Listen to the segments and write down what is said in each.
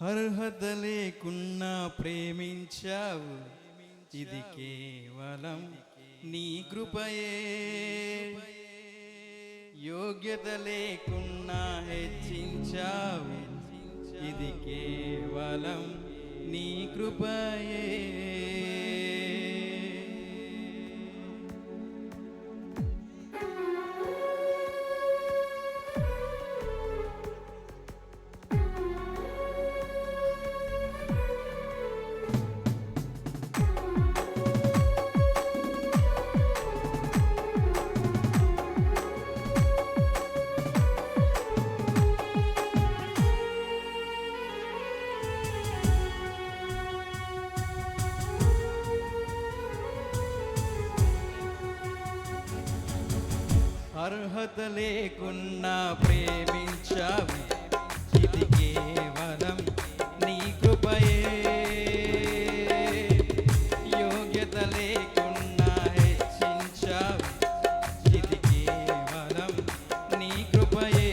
అర్హత లేకున్నా ప్రేమించావు, ఇది కేవలం నీ కృపయే. యోగ్యత లేకున్నా హెచ్చించావు, ఇది కేవలం నీ కృపయే. అర్హత లేకున్నా ప్రేమించావు, ఇది కేవలం నీ కృపయే. యోగ్యత లేకున్నా హెచ్చించావు, ఇది కేవలం నీ కృపయే.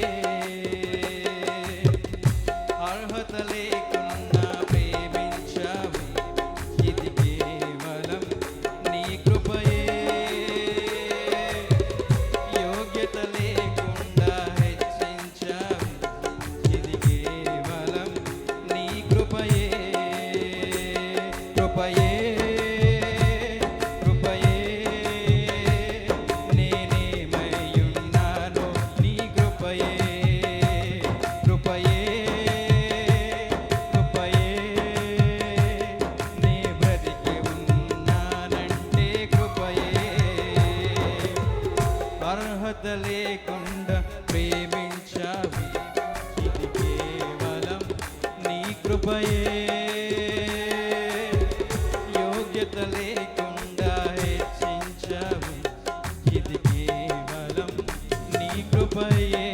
అర్హత లేకున్నా ప్రేమించావు, ఇది కేవలం నీ కృపయే. అర్హత లేకుండా ప్రేమించావు, ఇది కేవలం నీ కృపయే. యోగ్యత లేకుండా హెచ్చించావు, ఇది కేవలం నీ కృపయే.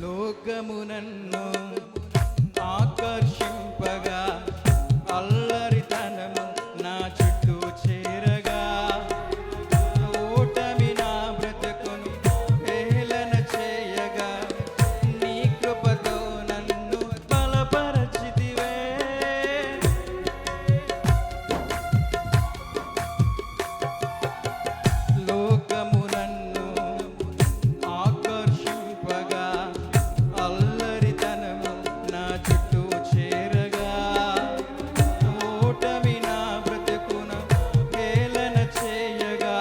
లోకము నన్ను ఆకర్షింపగా, అల్లరితనము నా చుట్టూ చేరగా, ఓటమి నా బ్రతుకును హేళన చేయగా, నీ కృపతో నన్ను బలపరచితివే. లోకము నన్ను ఆకర్షింపగా, అల్లరితనము నా చుట్టూ చేరగా, ఓటమి నా బ్రతుకును హేళన చేయగా,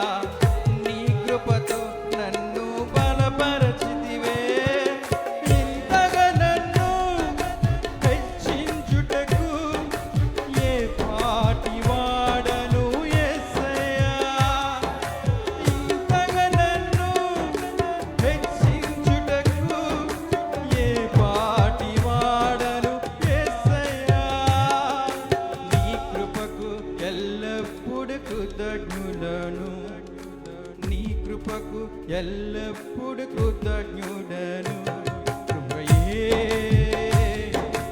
నీ కృపతో నన్ను బలపరచితివే. ఇంతగా నన్ను హెచ్చించుటకు ఏ పాటి వాడను యేసయ్యా. ఇంతగా నన్ను హెచ్చించుటకు ఏ పాటి వాడను యేసయ్యా. నీ కృపకు ఎల్లప్పుడు కృతజ్ఞుడను, నీ కృపకు ఎల్లప్పుడు కృతజ్ఞుడను. కృపయే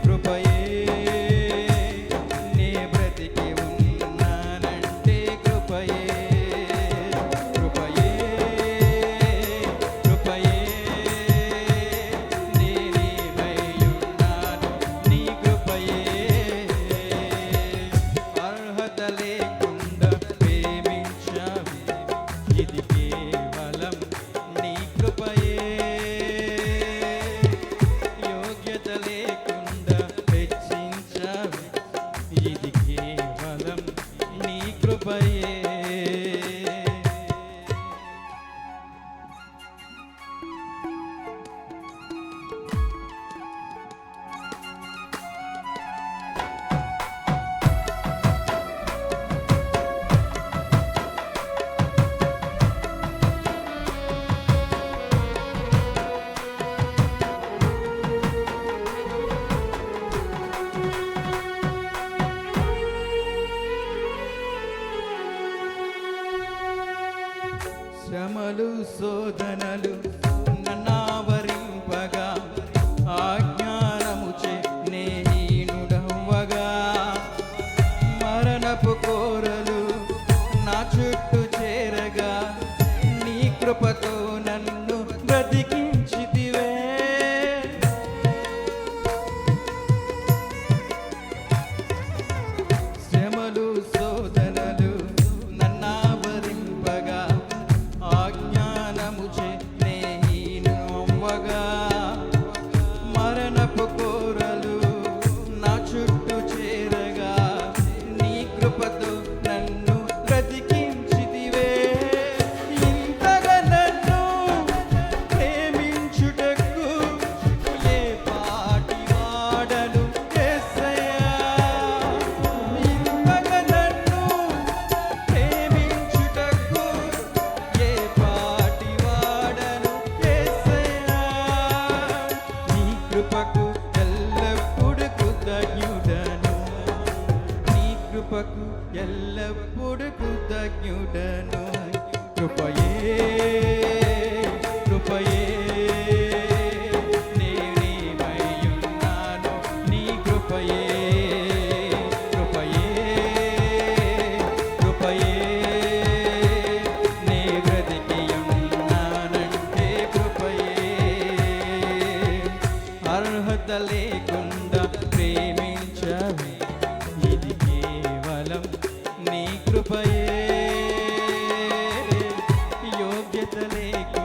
కృపయే నే బ్రతికి ఉన్నానంటే కృపయే. కృపయే కృపయే నేనేమయ్యున్నాను నీ కృపయే. అర్హత లేకుండా ప్రేమించావు, ఇది కేవలం నీ కృపయే. యోగ్యత శ్రమలు శోధనలు నన్నావరింపగా ఆజ్ఞానముచే నేనుడవ్వగా మరణపు కోరలు నా చుట్టూ చేరగా నీ కృపతో నన్ను బ్రతికించితివే. శ్రమలు శోధనలు నన్నావరింపగా ఆజ్ఞానముచే నేనుడవ్వగా మరణపు కోరలు నా చుట్టూ చేరగా నీ కృపతో నన్ను బ్రతికించితివే. ఇంతగా నన్ను ప్రేమించుటకు ఏ పాటి వాడను యేసయ్యా. ఇంతగా నన్ను ప్రేమించుటకు ఏ పాటి వాడను యేసయ్యా. నీ కృపకు ఎల్లప్పుడు కృతజ్ఞుడను, నీ కృపకు ఎల్లప్పుడు కృతజ్ఞుడను. కృపయే కృపయే నేనేమయ్యున్నాను నీ కృపయే. కృపయే కృపయే నే బ్రతికియున్నానంటే కృపయే. అర్హత లేకుండా ప్రేమించవే ఇది కేవలం నీ కృపయే. యోగ్యత లేకుండా